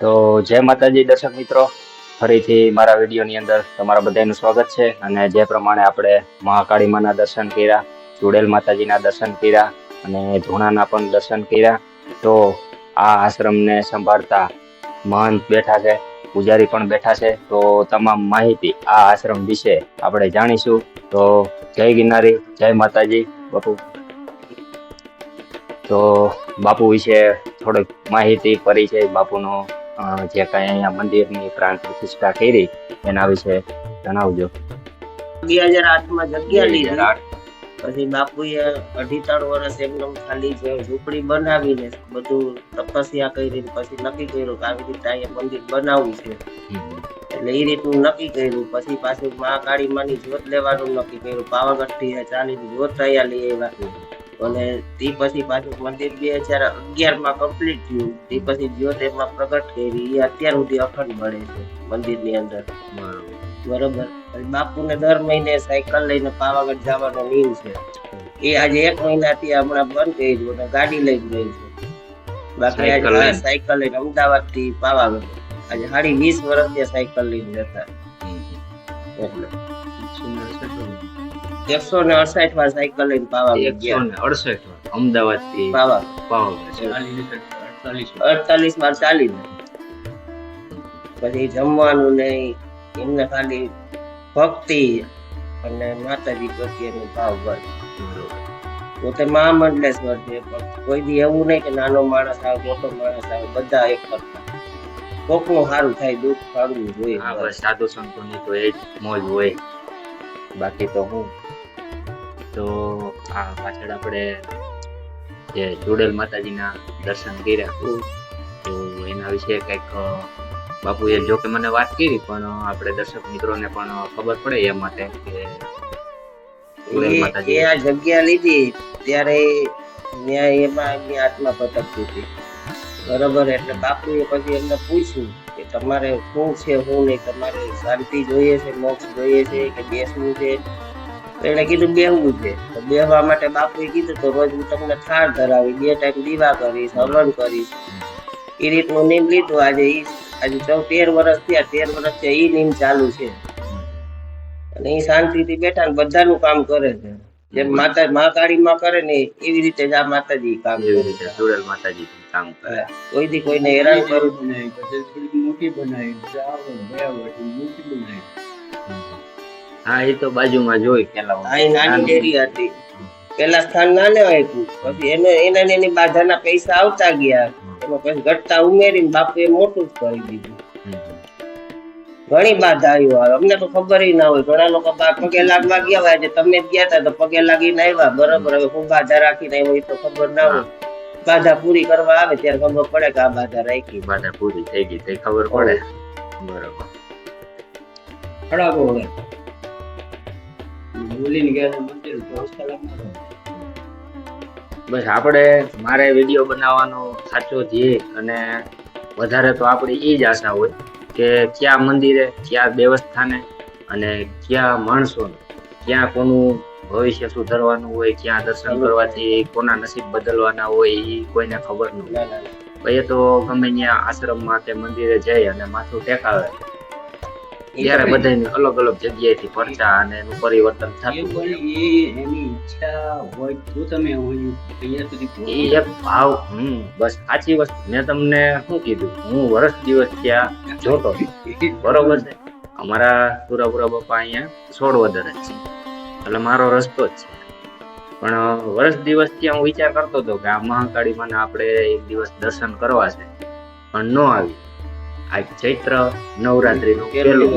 તો જય માતાજી દર્શક મિત્રો, ફરીથી મારા વિડીયોની અંદર તમારા બધાનું સ્વાગત છે. અને જે પ્રમાણે આપણે મહાકાળી માના દર્શન કર્યા, ચુડેલ માતાજીના દર્શન કર્યા અને ધૂણાના પણ દર્શન કર્યા. તો આ આશ્રમને સંભાળતા મહંત બેઠા છે, પૂજારી પણ બેઠા છે. તો તમામ માહિતી આ આશ્રમ વિશે આપણે જાણીશું. તો જય ગિરનારી, જય માતાજી બાપુ. તો બાપુ વિશે થોડીક માહિતી, પરિચય બાપુનો, જે કઈ અહીંયા મંદિરની પ્રાણ પ્રતિષ્ઠા કરી એના વિશે જણાવજો. 2008 માં જગ્યા લીધી. પછી બાપુએ 2.5-3 વર્ષ એકદમ ખાલી ઝૂંપડી બનાવીને બધું તપસ્યા કરી, પછી નક્કી કર્યું કે આવી રીતે અહીંયા મંદિર બનાવવું છે. એટલે એ રીતનું નક્કી કર્યું. પછી પાછું મહાકાળી માની જોત લેવાનું નક્કી કર્યું. પાવાગઢ થી ચાલીને જોત અહીંયા લઈ આવ્યા. અને તે પછી પાછું મંદિર 2011 માં કમ્પ્લીટ થયું. તે પછી જ્યોત એમાં પ્રગટ કરી. એ અત્યાર સુધી અખંડ મળે છે મંદિરની અંદર. બરોબર. બાપુને દર મહિને સાયકલ લઈને પાવાગઢ જવાનો નિયમ છે. એ આજે 1 મહિનાથી હમણાં બંધ કર્યું અને ગાડી લઈને ગઈ છે. બાકી આજે સાયકલ લઈને અમદાવાદ થી પાવાગઢ આજે 20 વર્ષ ત્યાં સાયકલ લઈને જતા. એટલે 168 વાર સાયકલ લઈને પાવાગઢ ગયા. 168 વાર અમદાવાદ થી પાવાગઢ 48 વાર ચાલીને. પછી જમવાનું નહીં, એમને ખાલી ભક્તિ અને માતાજી પ્રત્યેનો ભાવ બસ. પોતે મહામંડલેશ્વર છે, પણ કોઈ દી એવું નહીં કે નાનો માણસ આવે, મોટો માણસ આવે, બધા એક કરતા. કોકનું સારું થાય, દુઃખ કાઢવું જોઈએ. સાધુ સંતોની તો એ જ મોજ હોય. બાકી તો હું તો આ પાછળ આપણે જે ચુડેલ માતાજીના દર્શન કર્યા, તો એના વિશે કંઈક બાપુએ જો કે મને વાત કરી, પણ આપણે દર્શક મિત્રોને પણ ખબર પડે એ માટે કે ચુડેલ માતાજી આ જગ્યા લીધી ત્યારે એમાં એમની આત્મા ભટકતી હતી. બરોબર. એટલે બાપુએ પછી એમને પૂછ્યું કે તમારે શું છે, શું નહીં, તમારે શાંતિ જોઈએ છે, મોક્ષ જોઈએ છે કે બેસવું છે? એને કીધું બેહવું છે. તો બેહવા માટે બાપુએ કીધું તો રોજ હું તમને થાળ ધરાવી, 2 ટાઈમ દીવા કરીશ, હવન કરીશ. એ રીતનું નિયમ લીધું. આજે 13 વર્ષ થયા. 13 વર્ષ થયા એ નિયમ ચાલુ છે. અને એ શાંતિથી બેઠા ને બધાનું કામ કરે છે. જેમ મહાકાળી માં કરે ને એવી રીતે જ આ માતાજી કામ કરે. ચુડેલ માતાજી કામ કરે. કોઈ દી કોઈને હેરાન કરવું મોટી બનાવી. હા, એ તો બાજુમાં જોઈ પેલા. અહીં નાની ડેરી હતી. પેલા સ્થાન નાને આપ્યું, પછી એના એની બાધાના પૈસા આવતા ગયા. એમાં પછી ઘટતા ઉમેરીને બાપુ એ મોટું જ કરી દીધું. ઘણી બાધા આવ્યો. અમને તો ખબર ના હોય. ઘણા લોકો પગે લાગવા ગયા હોય. આજે તમે જ ગયા હતા તો પગે લાગીને આવ્યા. બરોબર. હવે હું બાધા રાખીને આવ્યો એ તો ખબર ના હોય. બાધા પૂરી કરવા આવે ત્યારે ખબર પડે કે આ બાધા રાખી, બાધા પૂરી થઈ ગઈ તે ખબર પડે. બરોબર. બસ આપણે મારે વિડીયો બનાવવાનો સાચો ધ્યેય અને વધારે તો આપણી એ જ આશા હોય કે ક્યાં મંદિરે, ક્યાં દેવસ્થાને અને ક્યાં માણસોને, ક્યાં કોનું ભવિષ્ય સુધરવાનું હોય, ક્યાં દર્શન કરવાથી કોના નસીબ બદલવાના હોય એ કોઈને ખબર ન હોય. એ તો ગમે ત્યાં આશ્રમમાં કે મંદિરે જાય અને માથું ટેકાવે ત્યારે બધાને અલગ અલગ જગ્યાએથી પરચા અને એનું પરિવર્તન થતું હોય. એની ઈચ્છા હોય તો તમે અહીંયા સુધી એ એક ભાવ. બસ સાચી વસ્તુ. મેં તમને શું કીધું, હું વર્ષ દિવસ ત્યાં જોતો. બરોબર છે. અમારા પુરાપુરા બાપા અહીંયા 16 વદર જ છે, એટલે મારો રસ્તો જ છે. પણ વર્ષ દિવસ ત્યાં હું વિચાર કરતો હતો કે આ મહાકાળી માના આપણે એક દિવસ દર્શન કરવા છે, પણ ન આવી. આ ચૈત્ર નવરાત્રી નું પહેલું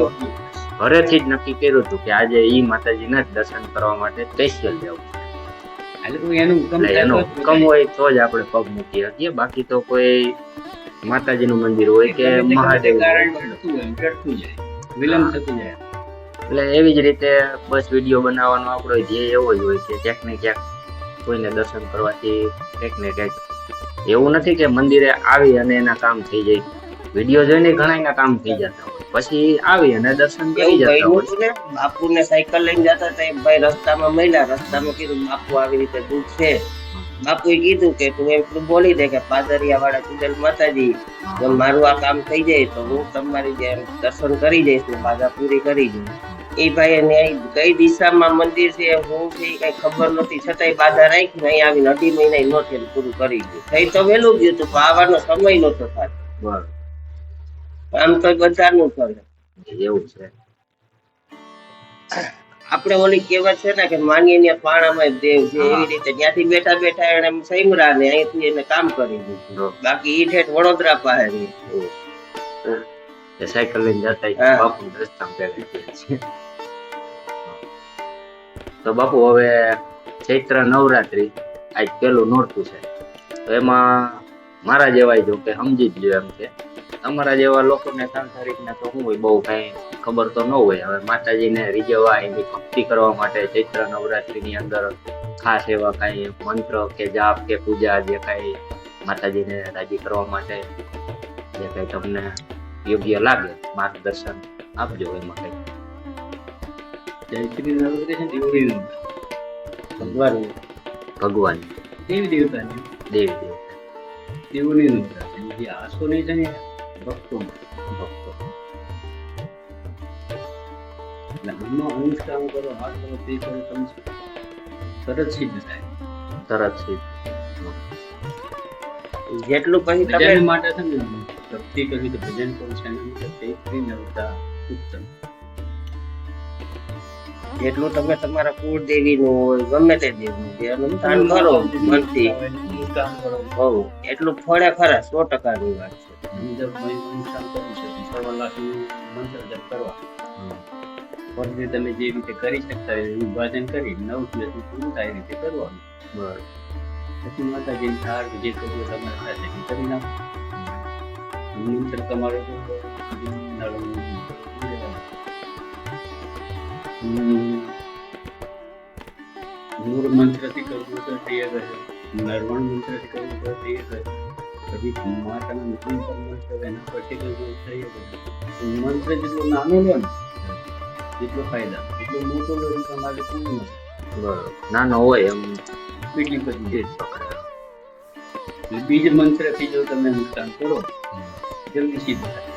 ઘરેથી જ નક્કી કર્યું હતું કે આજે ઈ માતાજીના જ દર્શન કરવા માટે સ્પેશિયલ જવું છે. એનું હુકમ હોય તો જ આપણે પગ મૂકી શકીએ. બાકી તો કોઈ માતાજીનું મંદિર હોય કે મહાદેવ વિલંબ થતું જાય. એટલે એવી જ રીતે બસ વિડીયો બનાવવાનો આપણો ધ્યેય એવો જ હોય કે ક્યાંક ને ક્યાંક કોઈને દર્શન કરવાથી કંઈક ને કંઈક. એવું નથી કે મંદિરે આવી અને એના કામ થઈ જાય. વિડીયો જોઈને ઘણા કામ થઈ જતા હોય, પછી આવી અને દર્શન કરી જતા હોય. બાપુ ને સાયકલ લઈને જતા હતા. એક ભાઈ રસ્તામાં મળ્યા. રસ્તામાં કીધું બાપુ આવી રીતે દુઃખ છે. બાપુએ કીધું કે તું એટલું બોલી દે કે પાદરિયા વાળા ચુડેલ માતાજી જો મારું આ કામ થઈ જાય તો હું તમારી જેમ દર્શન કરી જઈશ ને બાધા પૂરી કરી જઈશ. એ ભાઈ ને કઈ દિશામાં મંદિર છે હું છે ઈ કઈ ખબર નહોતી છતાંય બાધા રાખી અહીં આવીને 2.5 મહિના નો થયેલું પૂરું કરી ગયું. થઈ તો વહેલું ગયું હતું પણ આવવાનો સમય નહોતો થતો. બરાબર. આમ તો બધાનું કરે. એવું છે. આપણે ઓલી કહેવત છે ને કે માનીએ પાણામાં દેવ છે એવી રીતે ત્યાંથી બેઠા બેઠા એને સૈમરા ને અહીંથી એને કામ કરી દીધું. બાકી ઈ ઠેઠ વડોદરા પાસે રહે. એ સાયકલ લઈને જતા હા. બાપુ રસ્તામાં ભેગા થયા છીએ. તો બાપુ હવે ચૈત્ર નવરાત્રી આજ પેલું નોરતું છે તો એમાં મારા જેવાય જો કે સમજી જ લ્યો એમ છે. અમારા જેવા લોકોને સાંસારિકને તો શું હોય બહુ કઈ ખબર તો ન હોય. હવે માતાજીને રીઝવવા એની ભક્તિ કરવા માટે ચૈત્ર નવરાત્રીની અંદર ખાસ એવા કઈ મંત્ર કે જાપ કે પૂજા જે કઈ માતાજીને રાજી કરવા માટે જે કઈ તમને યોગ્ય લાગે માર્ગદર્શન આપજો એમાં કઈ. ચૈત્રી નવરાત્રી છે ને દેવડીનું ભગવાન ભગવાન દેવી દેવતાની દેવી દેવતા દેવોની નવરાત્રી જે આસો નહીં છે ને ભક્તો ભક્તો એટલે આનો અનુષ્ઠાન કરો હાથ કરો તે કરો તમે તરત સિદ્ધ થાય. તરત છે. જેટલું પછી તમે ભજન માટે છે ને ભક્તિ કરવી તો ભજન કરવું છે એના માટે ચૈત્રી નવરાત્રા ઉત્તમ. જેટલું તમે તમારા કુળદેવી નું હોય ગમે તે દેવનું જે અનુષ્ઠાન કરો મનથી અનુષ્ઠાન કરો હોવ એટલું ફળે ખરા 100% ની વાત છે. અંદર અનુષ્ઠાન કરવું છે સવા લાખનું મંત્ર જપ કરવા ફરજે તમે જે રીતે કરી શકતા હોય એવું વાચન કરી 9 દિવસનું પૂરું થાય એ રીતે કરવાનું. બરાબર. પછી માતાજીને થાળ જે કરવું તમારે સાથે એ કરી નાખો. મંત્ર તમારો મૂળ મંત્રથી કરવું તો તે કરે, નરવણ મંત્રથી કરવું તો તે કરે, પછી માતાના મુસ્લિમ પર મંત્ર એના પરથી કરવું થઈ કરે. મંત્ર જેટલો નાનો લો ને એટલો ફાયદા, એટલો મોટો લો તો તમારે પૂરું નથી. બરાબર. નાનો હોય એમ એટલી બધી ચીજ પકડે. એટલે બીજ મંત્રથી જો તમે નુકસાન કરો જલ્દી સિદ્ધ થાય.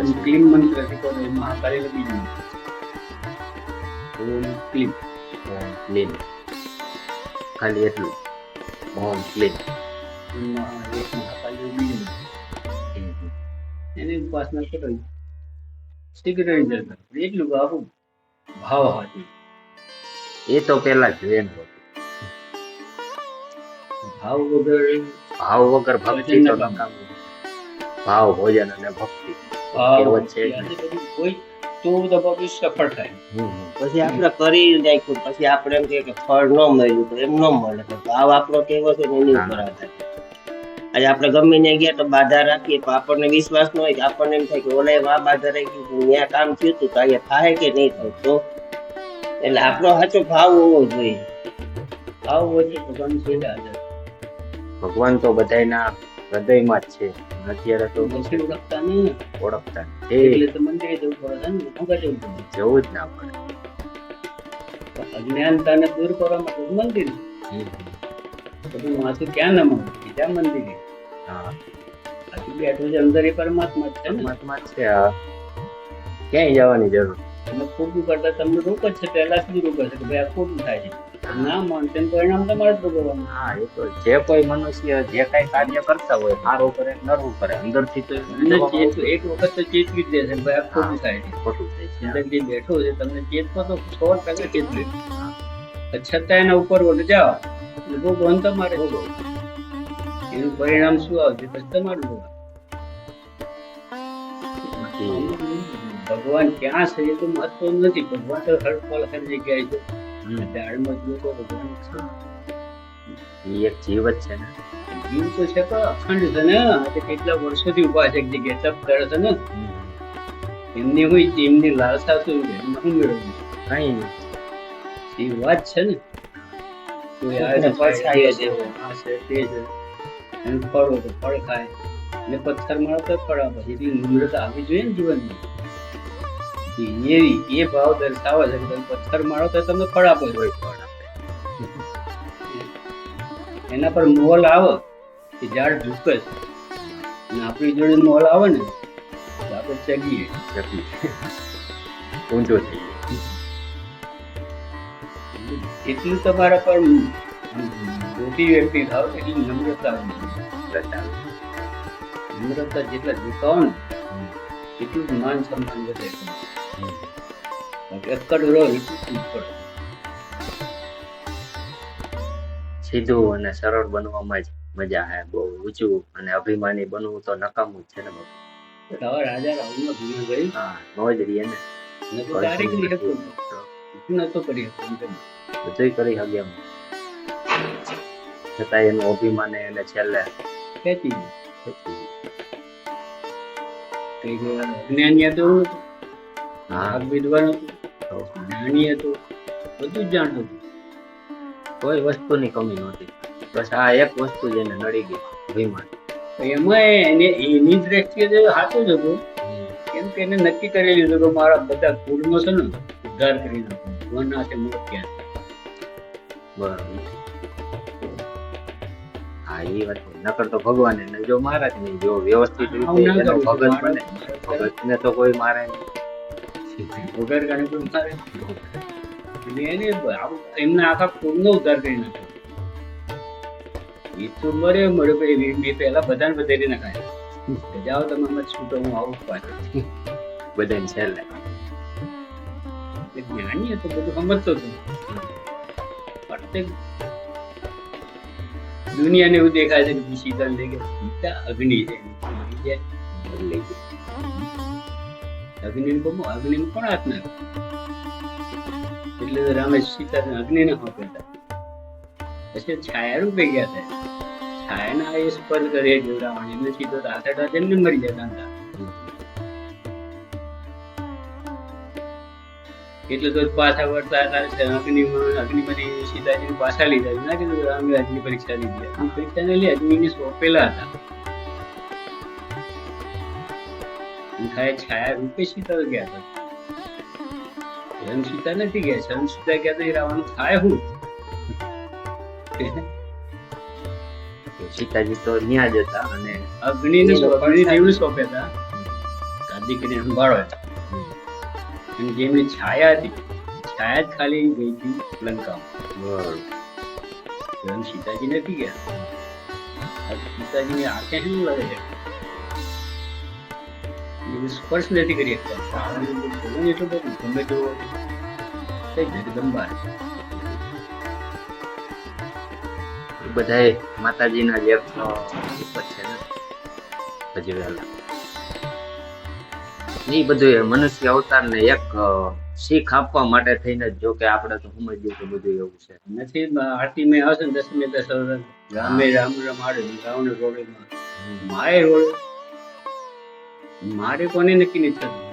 ઓમ ક્લીમ મંત્રથી કરો એ મહાકાળી લગી જાય. ઓમ ક્લીમ ઓમ ક્લીન ખાલી એટલું ઓમ ક્લીન એક મહાકાળી લગી જાય. એની ઉપાસના કરો શીઘ્ર રિઝલ્ટ મળે. એટલું આવું ભાવ હતી. એ તો પેલા જ એમ હતું. ભાવ વગર ભાવ વગર ભક્તિ તો ન કામ. ભાવ ભોજન અને ભક્તિ ભાવ કહેવત છે. ત્યાંથી બધું કોઈ તો બધું સફળ થાય. પછી આપણે કરી નાખ્યું પછી આપણે એમ કહીએ કે ફળ ન મળ્યું તો એમ ન મળે તો ભાવ આપણો કેવો છે ને એની ઉપર આધાર. આજે આપણે ગમે ત્યાં ગયા તો બાધા રાખીએ તો આપણને વિશ્વાસ ન હોય કે આપણને એમ થાય કે ઓલે આ બાધા રાખી ત્યાં કામ થયું હતું તો અહીંયા થાય કે નહીં થાય તો એટલે આપણો સાચો ભાવ હોવો જોઈએ. ભાવ વચ્ચે ભગવાન છે હાજર. ભગવાન તો બધાયના હૃદયમાં જ છે. અત્યારે તો નથી ઓળખતા ને ઓળખતા એટલે તો મંદિરે જવું પડે છે ને ભગવા જવું પડે. જવું જ ના પડે. તો અજ્ઞાનતાને દૂર કરવા માટે મંદિર બધું માથું ક્યાં ન મળે બીજા મંદિરે હા હજુ બેઠું છે અંદર એ પરમાત્મા જ છે ને. પરમાત્મા જ છે. આ ક્યાંય જવાની જરૂર તમે ખોટું કરતા તમને રોક જ છે પહેલા સુધી રોક છે કે ભાઈ આ ખોટું થાય છે. ના માનશે ને પરિણામ તમારે જ ભોગવવાનું. હા એ તો જે કોઈ મનુષ્ય જે કઈ કાર્ય કરતા હોય સારું કરે નરવું કરે અંદરથી તો અને એક વખત તો ચેતવી જ દેશે કે ભાઈ આ ખોટું થાય છે. ખોટું થાય છે. અંદર જે બેઠો છે તમને ચેતવો તો 100% ચેતવે. છતાં એના ઉપર વળે જાઓ એટલે ભોગવવાનું તમારે જ. એનું પરિણામ શું આવશે પછી તમારું ભોગવવાનું. ભગવાન ક્યાં છે એ તો મહત્વ નથી. ભગવાન તો હર પળ હર જગ્યાએ છે. ઝાડમાં જુઓ તો ભગવાન છે. એ એક જીવ જ છે ને. જીવ તો છે પણ અખંડ છે ને. આજે કેટલા વર્ષોથી ઉભા છે એક જગ્યાએ તપ કરે છે ને. એમની હોય છે એમની લાલસા શું છે એમને શું મેળવવું કઈ નહીં. છે એ વાત છે ને. કોઈ આવે તો પડછાયો દેવો આ છે તે છે એનું ફળ હોય તો ફળ ખાય ને પથ્થર મારો તો ફળ આપે છે. એટલી નમ્રતા આવવી જોઈએ ને જીવનમાં. એ ભાવ દર્શાવે છે કે તમે પથ્થર મારો તો તમને ફળ આપે છે. કોઈ ફળ આપે. એના પર મોલ આવે કે ઝાડ ઝૂકે છે, અને આપણી જોડે મોલ આવે ને તો આપણે ચગીએ. જપી. ઊંચો થઈ જાય. એટલું તમારા પર મોટી વ્યક્તિ થાવ એટલી નમ્રતા આવવી જોઈએ. બતાવે. નમ્રતા જેટલા ઝુકાવો ને એટલું જ માન સન્માન વધે. એકડ રહો એટલું પડે. સીધું અને સરળ બનવામાં જ મજા આવે. બહુ ઊંચું અને અભિમાની બનવું તો નકામું જ છે ને બાપુ. હવે રાજા રાવણનો ગુનો ગઈ હા, નો જ રહીએ ને. ન તો તારે કરી શકતો નતો કરી શકતો. બધુંય કરી શકે એમ. છતાં એનું અભિમાન એને છેલ્લે ખેંચી ગયું. ખેંચી લીધું. કઈ અજ્ઞાની હતું એવું નતું. હા, આગ વિદ્વાન હતું, તો જ્ઞાની હતું, બધું જ જાણતું હતું. કોઈ વસ્તુની કમી નહોતી. બસ આ એક વસ્તુ જ એને નડી ગઈ, અભિમાન. એમાં એને એની દ્રષ્ટિએ તો સાચું જ હતું. કેમ કે એને નક્કી કરી લીધું કે મારા બધા કુળનો છે ને ઉદ્ધાર કરી નાખું. વનનાથે મોત ક્યાં. બરાબર. હા, એ વાત છે. નકર તો ભગવાન એને જો મારે જ નહીં. જો વ્યવસ્થિત રીતે એનો ભગત બને, ભગતને તો કોઈ મારે નહીં. વગર કારણે કોઈ મારે એટલે એને એમના આખા કુળનો ઉદ્ધાર કરી નાખ્યો. એ તો મળ્યો મેં પહેલા બધાને વધારી નાખાય. જાઓ તમે મત છૂટો, હું આવું પાછળ. બધાને છેલ્લે. જ્ઞાની હતો, બધું સમજતો હતો. પ્રત્યેક દુનિયાને એવું દેખાય છે કે સીતા લઈ ગયા. સીતા અગ્નિ છે, લઈ ગઈ. અગ્નિ અગ્નિમાં કોણ હાથ નાખે? એટલે તો રામે સીતાને અગ્નિને સોંપ્યા. પછી છાયા રૂપે ગયા હતા. છાયાના એ સ્પર્શ કરે જોડાવાની એમને સીધો હાથે એમને મરી જતા હતા. એટલે તો પાછા વળતા હતા. અગ્નિમાંથી સીતાજીને પાછા લીધા. ના કીધું રામે અગ્નિ પરીક્ષા લીધી. અગ્નિ પરીક્ષા ને લઈ અગ્નિને સોંપેલા હતા. છાયા રૂપે સીતા ગયા હતા. સ્વયં સીતા નથી ગયા. સ્વયં સીતા ગયા તો રાવણ થાય હું. સીતાજી તો ન્યા જ હતા અને અગ્નિને દેવને સોંપ્યા હતા. દીકરીને સંભાળો હતા. અને જેમની છાયા હતી, છાયા જ ખાલી ગઈ હતી લંકામાં. સ્વયં સીતાજી નથી ગયા. સીતાજીની આંખે શું લાગે છે? સ્પર્શ નથી કરી શકતા. એટલું બધું ગમે તેવું જગદંબા બધાએ માતાજીના જ એક ઉપર છે ને ભજવેલા. એ બધું મનુષ્ય અવતારને એક શીખ આપવા માટે થઈને જ. જો કે આપણે તો સમજીએ તો બધું એવું છે નથી. આરતી મેં આવશે ને દસમે 10 રામે રામ રમાડે, રાવણ રોડે મારે રોડે. મારે કોને નક્કી નથી થતું?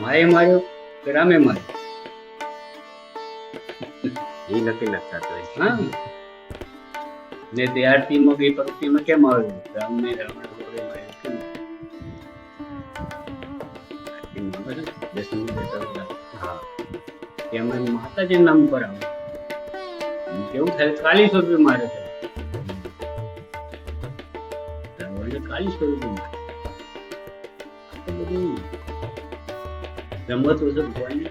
માએ માર્યો કે રામે માર્યો? એ નક્કી નથી થતું. હા ને તે આરતીમાં ગઈ પંક્તિમાં કેમ આવ્યું? રામને રાવણ રોડે માર્યો કેમ? આરતીમાં આવે છે દસમી 10. હા, એમાં માતાજી નામ પર આવે. કેવું થાય? 40 રૂપિયા મારે છે. રાવણને 40 રૂપિયા રમત વખત ભગવાનને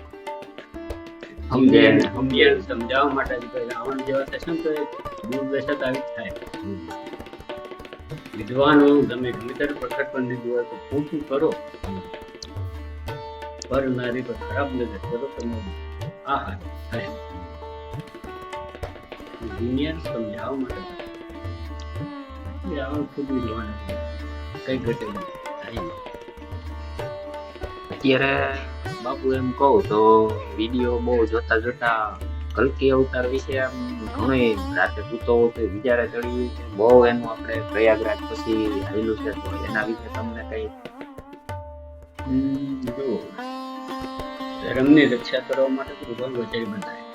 સમજાવવા માટે રાવણ જેવા થશે ને તો દુર્દશા આવી થાય. વિદ્વાનો તમે ગમે ત્યારે પ્રકટ પણ દીધું હોય તો ખોટું કરો, પર નારી પર ખરાબ નજર કરો, તમે આ થાય. દુનિયાને સમજાવવા માટે રાવણ ખુદ વિદ્વાન કઈ ઘટે નહીં. અત્યારે બાપુ એમ કહું તો વિડીયો બહુ જોતા જોતા કલ્કી અવતાર વિશે આમ ઘણું રાતે સૂતો હોતો વિચારે ચડી. બહુ એનું આપણે પ્રયાગરાજ પછી આવેલું છે તો એના વિશે તમને કઈ? જો ધર્મની રક્ષા કરવા માટે ભગવાન વચન બંધાય.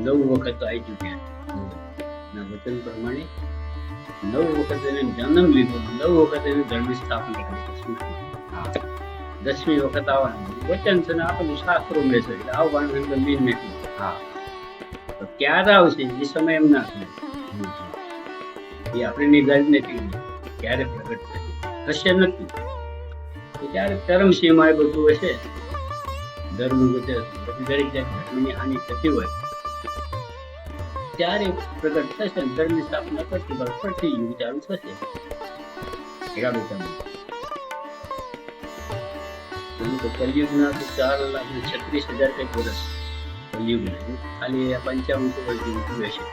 9 વખત તો આવી ચૂક્યા. વચન પ્રમાણે 9 વખત એને જન્મ લીધો, 9 વખત એને ધર્મની સ્થાપના કરી સૃષ્ટિ. હા 10મી વખત આવવાનું વચન છે ને આપણું શાસ્ત્રો મેં છે એટલે આવવાનું એમ ગંભીર નથી. હા તો ક્યારે આવશે એ સમય એમ ના થાય, એ આપણે નિર્ધારિત નથી ક્યારે પ્રગટ થશે નથી. તો ત્યારે ચરમ સીમા એ બધું હશે, ધર્મ બધે દરેક ધર્મની હાનિ થતી હોય ત્યારે પ્રગટ થશે, ધર્મની સ્થાપના કરતી પડતી યુગ ચાલુ થશે. કલયુગના તો 4,36,000 કંઈક વર્ષ કલયુગના, ખાલી 55 વર્ષ જેવું હશે.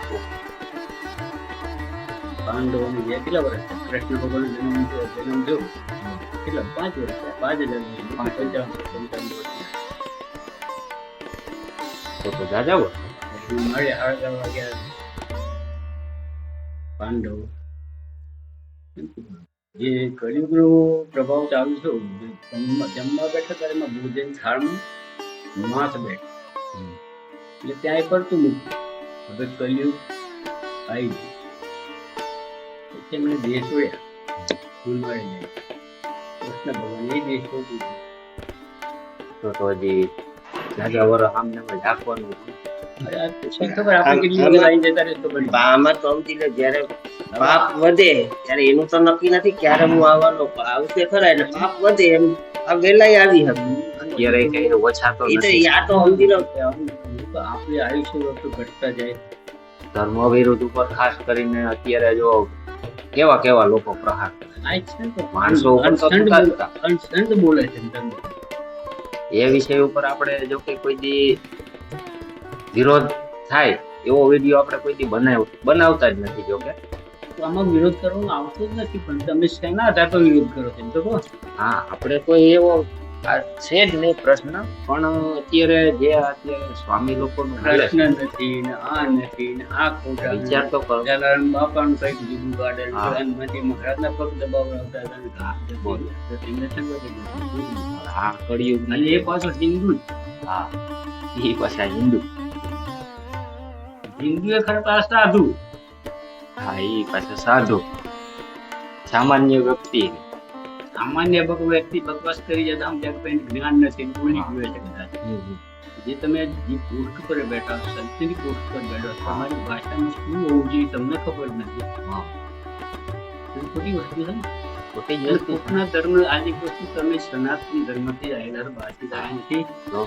પાંડવોને જે કેટલા વર્ષ થયા? કૃષ્ણ ભગવાન જન્મ થયો કેટલા 5 વર્ષ થયા, 5,000 55 વર્ષ. તો જાજા હોય. મળે હળગાવ વાગ્યા પાંડવ. જે કળિયુગનો પ્રભાવ ચાલુ છે, જમવા બેઠા ત્યારે એમાં ભોજન થાળમાં માથ બેઠ એટલે ત્યાં પડતું મૂક્યું. હવે કળિયુગ આવી ગયું પછી એમણે દેહ છોડ્યા, હિમાલય જાય. કૃષ્ણ ભગવાન એ દેહ છોડી દીધો. તો હજી જાજા વર આમને ઝાંકવાનું. અરે આ શું ખબર આપણે કેટલી વખત આવી જતા રહેતો બની. આમાં તો સમજી લે, જ્યારે પાપ વધે ત્યારે એનું તો નક્કી નથી ક્યારે હું આવવાનો, આવશે ખરા એટલે પાપ વધે એમ આ વેલાય આવી હતી. અત્યારે કઈ ઓછા તો એ તો નથી. આ તો સમજી લો આપણે આયુષ્ય વખત ઘટતા જાય. ધર્મ વિરુદ્ધ ઉપર ખાસ કરીને અત્યારે જો કેવા કેવા લોકો પ્રહાર કરે. આ છે ને તો માણસો ઉપર તો થતા જ હતા. અનસંત બોલે છે ધર્મ. એ વિષય ઉપર આપણે જો કે કોઈ દી વિરોધ થાય એવો વિડીયો આપણે કોઈ દી બનાવતા જ નથી. જો કે તો આમાં વિરોધ કરવાનો આવતો જ નથી, પણ તમે શેના આધાર પર વિરોધ કરો છો એમ તો કહો. હા આપણે કોઈ એવો આ છે જ નહીં પ્રશ્ન, પણ અત્યારે જે અત્યારે સ્વામી લોકોનું હાલે છે, પ્રશ્ન નથી ને આ નથી ને આ ખોટા વિચાર તો કરો. જલારામ બાપાનું કંઈક જુદું ગાર્ડન હા. હનુમાનજી મહારાજના પગ દબાવડાવતા હતા. બોલ. તો તેમને શું કહ્યું? હા કળિયુગ અને એ પાછો હિન્દુ જ. હા એ પાછા હિન્દુ. હિન્દુ એ ખરેખર સાધુ. હા એ પાછા સાધુ સામાન્ય વ્યક્તિ. સામાન્ય વ્યક્તિ બકવાસ કરી જતા આમ ત્યાં કોઈ જ્ઞાન નથી, બોલી ગયો છે કદાચ. જે તમે જે પોસ્ટ પર બેઠા છો, સંતની પોસ્ટ પર બેઠા છો, તમારી ભાષામાં શું હોવું જોઈએ તમને ખબર નથી. હા એ ખોટી વસ્તુ છે ને. ખોટી જ એટલે વસ્તુ છે. કોકના ધર્મ આજે વસ્તુ તમે સનાતન ધર્મથી આવેલા છો, બહારથી આવ્યા નથી. તો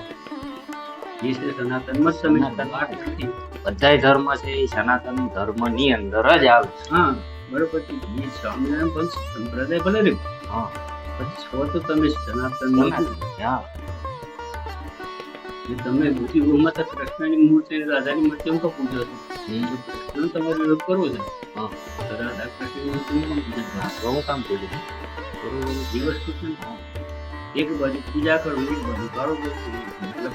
જે છે સનાતનમાં જ તમે સનાતન. બહાર નથી. બધાય ધર્મ છે એ સનાતન ધર્મની અંદર જ આવે છે. હા બરોબર છે. એ સ્વામિનારાયણ પણ સંપ્રદાય ભલે રહ્યું, હા પણ છો તો તમે સનાતન સનાતન. હા તમે બુદ્ધિ ગોમાતા કૃષ્ણની મૂર્તિ અને રાધાની મૂર્તિ એમ તો પૂજો છો. જો કૃષ્ણ તમારો વિરોધ કરવો છે હા. તો રાધા કૃષ્ણની મૂર્તિ પણ પૂજો છો. હા, તો હું કામ પૂછું? બરોબર દિવસ કૃષ્ણ એક બાજુ પૂજા કરો, એક બાજુ ગાળો બોલશો. મતલબ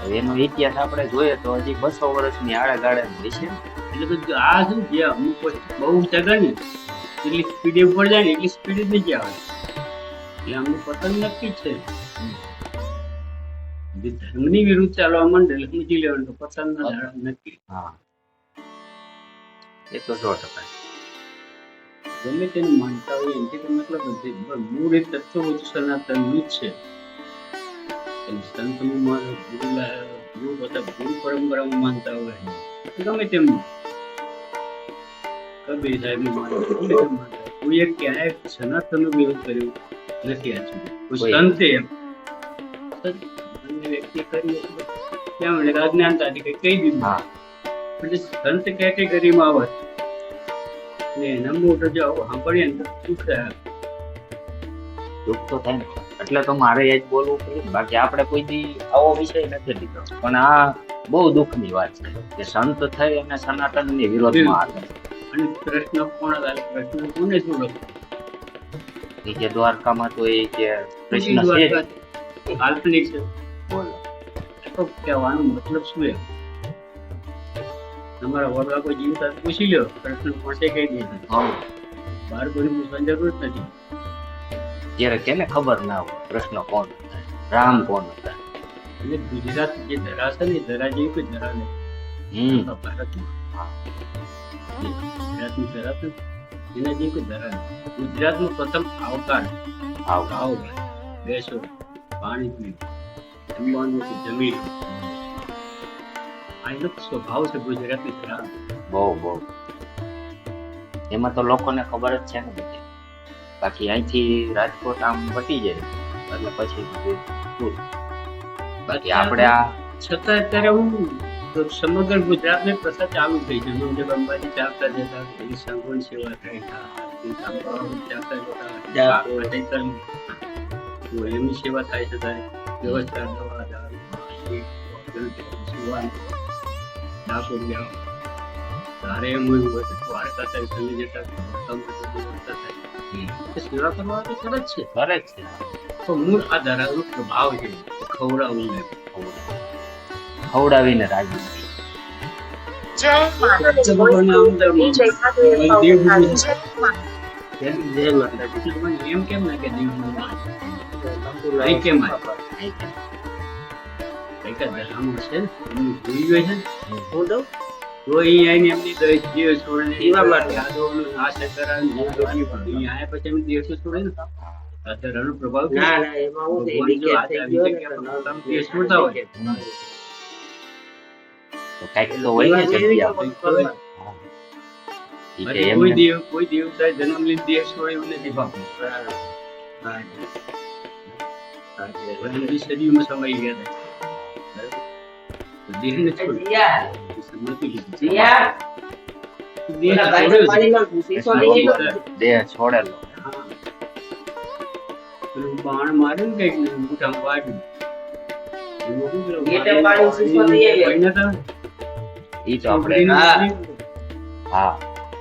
હવે એનો ઇતિહાસ આપણે જોઈએ તો હજી 200 વર્ષની આડે ગાળે હોય છે. એટલે કે આ શું જે અમુક વસ્તુ બહુ ચગડ ને એટલી સ્પીડ ઉપર જાય ને એટલી સ્પીડ જ નહીં આવે. એટલે આમનું પતન નક્કી જ છે. જે ધર્મની વિરુદ્ધ ચાલવા માંડે એટલે સમજી લેવાનું તો પતન નક્કી. હા એ તો 100%. ગમે તેને માનતા હોય એનાથી તો મતલબ નથી, પણ મૂળ એક તત્વ બધું સનાતનનું જ છે. તમે સંતનું માનો, ગુરુ બધા ગુરુ પરંપરામાં માનતા હોય તો ગમે તેમ કબીર સાહેબનું માનો, ગમે તેમ માનતા હોય. કોઈએ ક્યાંય સનાતનનો વિરોધ કર્યો નથી આજ સુધી. કોઈ કોઈ. સંતે એમ અન્ય વ્યક્તિ કરી કેમ એટલે અજ્ઞાનતાથી કંઈ કહી દીધું. હા એટલે સંત કેટેગરીમાં આવે ને એના મોટો જો સાંભળીએ ને તો દુઃખ થાય. દુઃખ તો થાય ને. એટલે તો મારે એ જ બોલવું પડ્યું. બાકી આપણે કોઈ દી આવો વિષય નથી લીધો, પણ આ બહુ દુઃખની વાત છે કે સંત થઈ અને સનાતનની વિરોધમાં આવે. અને પ્રશ્ન કોણ આવે? પ્રશ્ન કોને શું લખું? એ કે દ્વારકામાં તો એ કે કૃષ્ણ છે જ. કાલ્પનિક છે. બોલો તો કહેવાનો મતલબ શું એમ? તમારા વડવા કોઈ જીવતા તો પૂછી લો, પ્રશ્ન કોણ છે કઈ દે. હા બહાર કોઈ પૂછવાની જરૂર જ નથી. જ્યારે કેને ખબર ના હોય પ્રશ્ન કોણ હતા, રામ કોણ હતા. એટલે ગુજરાત જે ધરા છે ને એ ધરા જેવી કોઈ ધરા હમ નથી ભારતમાં. ગુજરાતની ધરા તો એના જે કોઈ ધરા નથી. ગુજરાતનું પ્રથમ આવકાર આવો બેસો પાણી પીવું જમવાનું કે જમી લો. આ એનો સ્વભાવ છે ગુજરાતની ધરા. બહુ એમાં તો લોકોને ખબર જ છે ને બધી. બાકી અહીંથી રાજકોટ આમ વટી જાય એટલે પછી બધું પૂરું. બાકી આપણે આ છતાં અત્યારે હું સમગ્ર ગુજરાતની પ્રથા ચાલુ થઈ છે. મુજબ અંબાજી ચાલતા જતા એની સંગોન સેવા થાય તો એમની સેવા થાય છે. તારે વ્યવસ્થા દવા દારૂ તારે એમ એવું હોય તો દ્વારકા થાય શનિ જતા વ્યવસ્થા થાય સેવા કરવા તો સરસ છે. કરે જ છે. તો મૂળ આ ધરાનો પ્રભાવ છે. ખવડાવવું ને ખવડાવીને રાજી. એમ કેમ ના કે દીવનું અહીં કેમ અહીં કેમ? એક જ ધરાનું છે ને એમનું જોયું છે ને હું દઉં તો અહીં આવીને એમની દસ દિવસ છોડે ને એવા માટે. યાદવનું નાશ કરાવે ને જે કર્યું પણ અહીં આયા પછી એમ દિવસો છોડે ને આ ધરાનો પ્રભાવ કેવો? ના એમાં હું ભગવાન જો હાથ આવી શકે પણ તમે દિવસ છોડતા હોય તો કાંઈક તો હોય ને જગ્યા. ઈ કે બાકી એમને કોઈ દેવતા જન્મ લઈને દેહ છોડે એવું નથી બાપુ. બધી સદીઓમાં સમાઈ ગયા હતા. તો દેહને છોડ્યો. સંમતિ લીધી. દેહ છોડ્યો છે. દેહ છોડેલો. હા. પેલું બાણ માર્યું ને કંઈક ને અંગૂઠામાં વાગ્યું. એમાં શું પેલું ગેટે પાણી શીશો લઈ આવ્યા. ભાઈને તો ઈ તો આપણે છોકરીને હા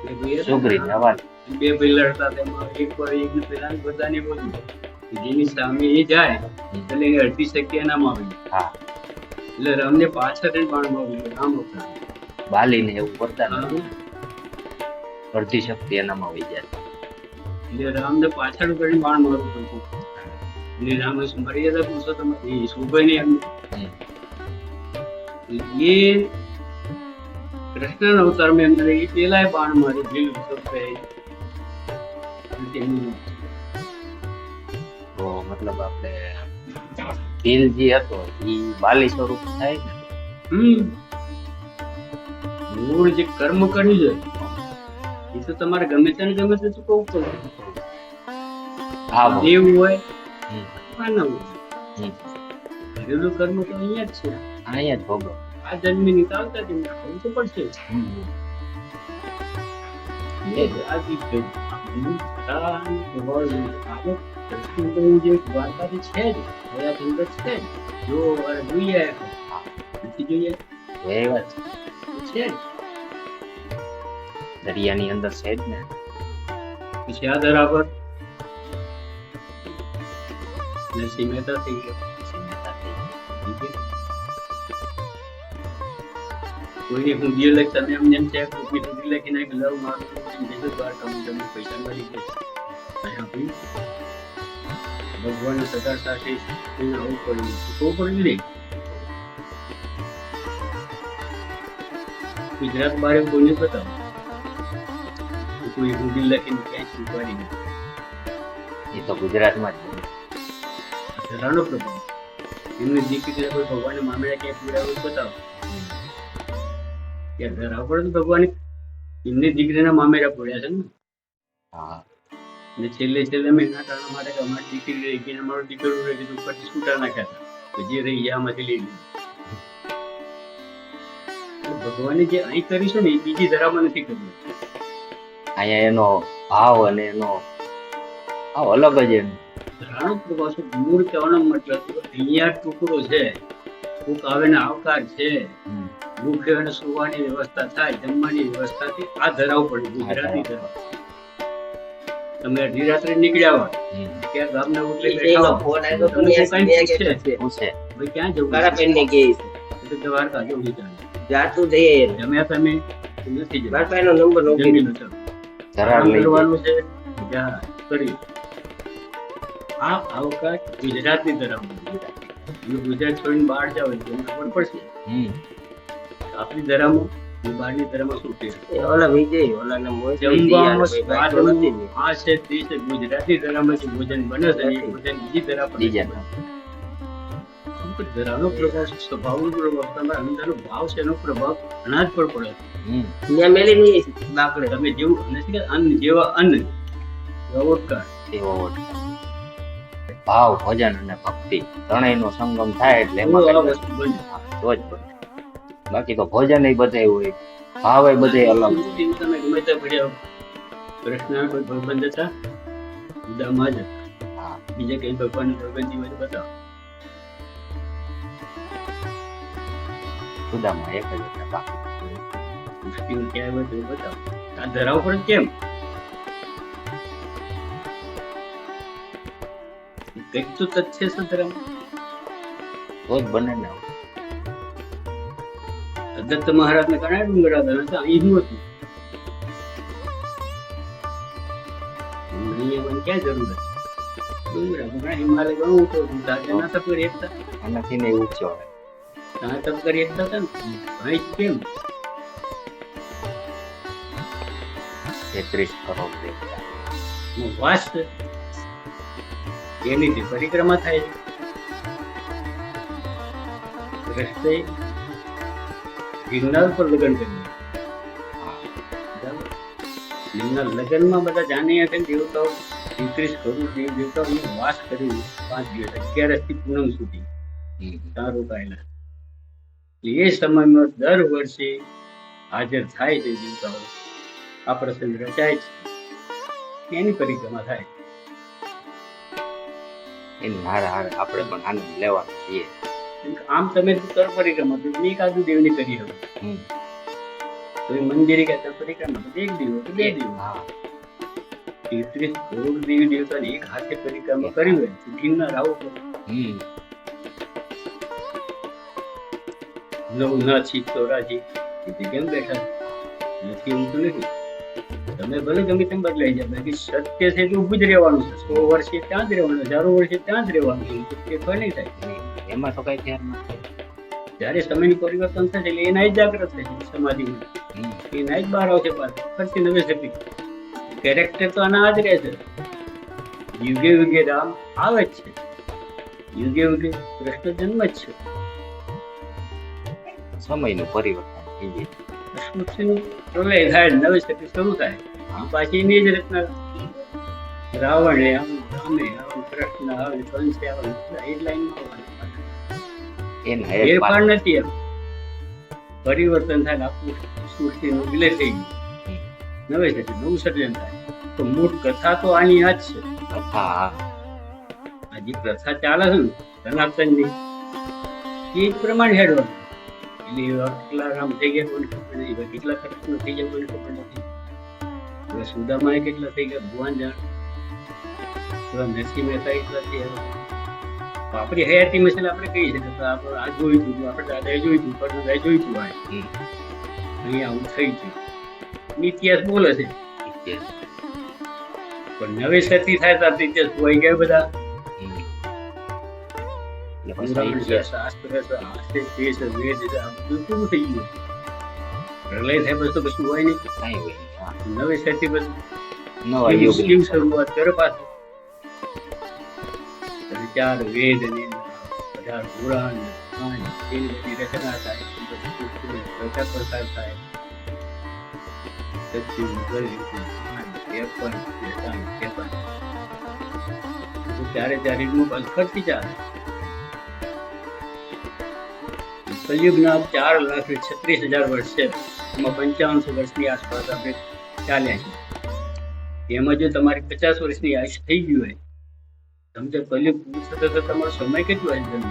બે ભાઈ સુગરી જવાન. બે ભાઈ લડતા તેમાં એક પર એક પેલા બધાને બોલ્યું જેની સામે એ જાય એટલે એને અડધી શક્તિ એનામાં આવી. હા એટલે રામને પાછળ જ બાણ માર્યું. રામ અવતાર. બાલીને એવું વરદાન હા. હતું. અડધી શક્તિ એનામાં આવી જાય. એટલે રામને પાછળ કરીને બાણ મારવું પડતું. એટલે રામે મર્યાદા પુરુષોત્તમ એ શોભાઈને એમ હમ. એ કૃષ્ણ અવતારમાં એમને એ પેલાય બાણ માર્યું દિલ શબ્દ તો મતલબ આપણે દિલ જે હતો ઈ બાલી સ્વરૂપ થાય ને. મૂળ જે કર્મ કર્યું છે એ તો તમારે ગમે તે ને ગમે તે ચૂકવવું પડે. હા બહુ. દેવ હોય હમ. માનવ હોય હમ. ઘરેલું કર્મ તો અહીંયા જ છે. અહીંયા જ ભોગવ. આ જન્મી નીકળતા જ કરવું તો પડશે જ. એ જ આ ચીજ છે. ધરાની પ્રભાવ આવે. કૃષ્ણ જે દ્વારકાથી છે જ હયાની અંદર છે જ. જો હવે જોઈએ નથી જોઈએ તો એ વાત છે. છે જ. દરિયાની અંદર છે જ ને. પછી આ ધરા પર નરસિંહ મહેતા થઈ ગયો. કોઈને હું દિયર લખતા મેં એમને એમ છે કોઈની ડૂબી લખી નાખી લવ મારું બીજું દ્વારકામાં તમને પૈસા મળી ગયા. અહીંયા ભાઈ ભગવાન સદા સાથે એને આવું પડ્યું તો પડ્યું નહીં. ગુજરાત બારે કોઈને બતાવો કોઈ ડૂબી લખીને ક્યાંય સ્વીકારી નહીં. એ તો ગુજરાતમાં જ બને. ધરાનો પ્રભાવ એમની દીકરી કોઈ ભગવાન મામલા ક્યાંય પીડાવું બતાવો ત્યાં ધરાવ પડે તો ભગવાન એમની દીકરીના મામેરા પડ્યા છે ને. હા અને છેલ્લે મહિના ટાણા માટે કે અમારી દીકરી રહી ગઈ અમારો દીકરો રહી ગયું ઉપરથી છૂટા નાખ્યા હતા તો જે રહી ગયા આમાંથી લઈ લીધી. ભગવાને જે અહીં કરી છે ને એ બીજી ધરામાં નથી કર્યું. અહીંયા એનો ભાવ અને એનો ભાવ અલગ જ એમ. ધરાનો પ્રભાવ છે. મૂળ કહેવાનો મતલબ અહીંયા ટુકડો છે કોક આવે ને આવકાર છે ભૂખે અને સુવાની વ્યવસ્થા થાય જમવાની વ્યવસ્થાથી આ ધરાવ પડે ગુજરાતી ધરાવ. તમે અડધી રાત્રે નીકળ્યા હોય ક્યાં ગામના ઓટલે બેઠા હો ફોન આવ્યો તો તમને કોઈ મેં કાંઈ કે પૂછે શું છે? ભાઈ ક્યાં જવું મારા છે? બેનને કહે છે એટલે દ્વારકા જવું છે. જાતું જઈએ જમ્યા તમે નથી જતા. મારા ભાઈનો નંબર નો જમી લો ચાલો. ધરાર આરામ લઈ જાય. કરવાનું છે જા કરી. આ અવકાશ ગુજરાતની ધરાવ ગુજરાત છોડીને બહાર જાવ એટલે તમને ખબર પડશે હમ. આપણી ધરામાં એ બહારની ધરામાં શું છે? એ ઓલા વિજય ઓલાને મોકલી જમવામાં દીયા, સ્વાદ ભાઈ નથી ને. આ છે તે છે ગુજરાતી ધરામાં જે ભોજન બને છે એ ભોજન બીજી ધરા પર બીજા ધરાનો પ્રભાવ છે, સ્વભાવનો પ્રભાવ, તમારા અંદરનો ભાવ છે એનો પ્રભાવ અનાજ પર પડે છે. ત્યાં મેલી નહીં બાકડે. તમે જેવું નથી કે અન્ન જેવા અન્ન એવો ઓડકાર. એવો ભાવ ભજન અને ભક્તિ ત્રણેયનો સંગમ થાય એટલે એમાં એવો આ કંઈક વસ્તુ બને. તો જ બને. બાકી તો ભોજન એ બધે હોય, ભાવ એ બધે અલગ હોય. સ્મૃતિમાં તમે ગમે ત્યાં પડ્યા કૃષ્ણ કોઈ ભગવાન જતા ઉદામાં જ હા. બીજા કઈ ભગવાન ભગવાનજી હોય તો બતાવો. સુદામા એક જ હતા બાકી. મુશ્કેલ ક્યાંય હોય તો બતાવો. આ ધરાવ પર કેમ કંઈક તો તથ્ય છે ધરાવ. તો જ બને ને. દત્ત મહારાજ ને ઘણા ડુંગરા હતા, અહીં શું હતું? અહીંયા મને ક્યાં જરૂર હતી? ડુંગરા ઘણા હિમાલય ઘણું ઊંચો હતું, તારે ના તપ કરી એકતા, આનાથી ને ઊંચો હોય. ત્યાં તપ કરી એકતા હતા ને. અહીં કેમ? 33 કરોડ દેવતા. નો વાસ છે. એની જે પરિક્રમા થાય છે રસ્તે ગિરનાર પર લગ્ન કર્યું. બરાબર? ગિરનાર લગ્નમાં બધા જાણીએ છે દેવતાઓ 33 કરોડ દેવ દેવતાઓનો વાસ કર્યું 5 દિવસ 11 થી પૂનમ સુધી ત્યાં રોકાયેલા. એ સમયમાં દર વર્ષે હાજર થાય છે દેવતાઓ. આ પ્રસંગ રચાય છે, એની પરિક્રમા થાય. એની હારે હારે આપણે પણ આનંદ લેવાનો છીએ. કેમ કે આમ તમે કરો પરિક્રમા તો એકાદું દેવની કરી હવે હમ. તો એ મંદિરે કે પરિક્રમા તો 1 દિવસ તો 2 દિવસ. હા. 33 કરોડ દેવી દેવતાની એક હાથે પરિક્રમા કરી હોય તો ગિરનાર આવો પડે. હમ. નવનાથી ચોરાજી એ કેમ બેઠા નથી એવું તો નથી. તમે ભલે ગમે તેમ બદલાઈ જાય, બાકી સત્ય છે તે ઊભું જ રહેવાનું છે. 100 વર્ષે ત્યાં જ રહેવાનું, હજારો વર્ષે ત્યાં જ રહેવાનું છે. તે કોઈ નહીં થાય. એમાં તો કઈ ફેર નથી. જ્યારે સમયનું પરિવર્તન થશે એટલે એના જ જાગ્રત થશે સમાધિમાં. હમ. એના જ બહાર આવશે પાછું ફરતી નવે સતી. કેરેક્ટર તો આના જ રહે છે. યુગે યુગે રામ આવે જ છે, યુગે યુગે કૃષ્ણ જન્મ જ છે. સમયનું પરિવર્તન થઈ જાય. સૃષ્ટિનું પ્રલય થાય, નવી સતી શરૂ થાય. પાછી એની જ રચના. રાવણ એ આમ, રામે આમ, કૃષ્ણ આવે, કંસે આવે, એ જ લાઈનમાં આવવાનું. એના એક ફેરફાર પાત્ર. નથી એમ. પરિવર્તન થાય ને આખું સૃષ્ટિનું વિલય થઈ ગયું. નવે સતી નવું સર્જન થાય. તો મૂળ કથા તો આની આ જ છે. હા. આ જે પ્રથા ચાલે છે ને સનાતનની, એ જ પ્રમાણે હેડવાનું. એટલે એવા કેટલા રામ થઈ ગયા કોઈને ખબર નથી, એવા કેટલા કૃષ્ણ થઈ ગયા કોઈને ખબર નથી. હવે સુદામાએ કેટલા થઈ ગયા ભગવાન જાણે. એવા નરસિંહ મહેતા એટલા થયા. આપણી હયાતીમાં છે ને આપણે કહી શકીએ કે આપણે આ જોયું હતું, આપણે દાદાએ જોયું હતું, પરદાદાએ જોયું હતું. આ હમ. અહીંયા આવું થઈ ગયું. ઇતિહાસ બોલે છે. ઇતિહાસ. પણ નવી સતી થાય તો ઇતિહાસ હોય ગયા બધા. હમ. એટલે પછી પુરાણ છે, ઇતિહાસ. શાસ્ત્ર છે, હાસ્ય છે, વેદ છે, આ બધું પૂરું થઈ ગયું. પ્રલય થાય પછી તો કશું હોય નહીં. કાંઈ હોય નહીં. હા. નવી સતી બધું નવા યુગ. મુસ્લિમ શરૂઆત કરે પાછું. 4 વેદ ને 18 પુરાણ ને એની બધી રચના થાય. પછી સૃષ્ટિનો પ્રચાર પ્રસાર થાય. સત્યુ, ગલિત, જ્ઞાન, 53, 53. ચારે યુગનું બસ ખર્ચી ચાલે. કલયુગના 4,36,000 વર્ષ છે. એમાં 5500 વર્ષની આસપાસ આપણે ચાલ્યા છીએ. એમાં જો તમારી 50 વર્ષની આયુષ થઈ ગયું હોય, સમજો કલયુગ પૂરું થતા તો તમારો સમય કેટલો હોય જન્મ?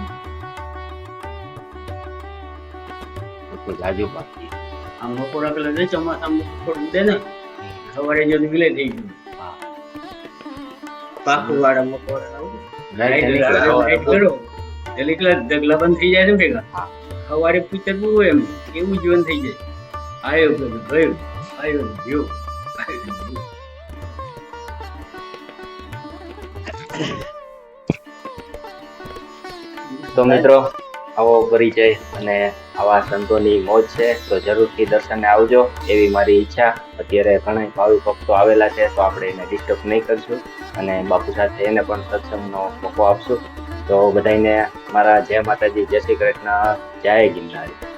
તો જાજુ બાકી. આમ મકોડા પેલા નહીં ચોમાસામાં મકોડ ઉડે ને, સવારે જો વિલય થઈ ગયું. હા. પાકું વાળા મકોડા આવે. લાઈટ લાઈટ નીકળે. કરો એટલે એકલા ઢગલા બંધ થઈ જાય ને ભેગા. હા. સવારે પૂછતું હોય એમ એવું જીવન થઈ જાય. આયો ગયો, ગયો, આયો ગયો, આયો ગયો. તો મિત્રો આવો પરિચય અને આવા સંતોની મોજ છે તો જરૂરથી દર્શને આવજો એવી મારી ઈચ્છા. અત્યારે ઘણા ભાવિ ભક્તો આવેલા છે તો આપણે એને ડિસ્ટર્બ નહીં કરશું અને બાપુ સાથે એને પણ સત્સંગનો મોકો આપશું. તો બધાને મારા જય માતાજી, જય શ્રી કૃષ્ણ, જય ગિરનારી.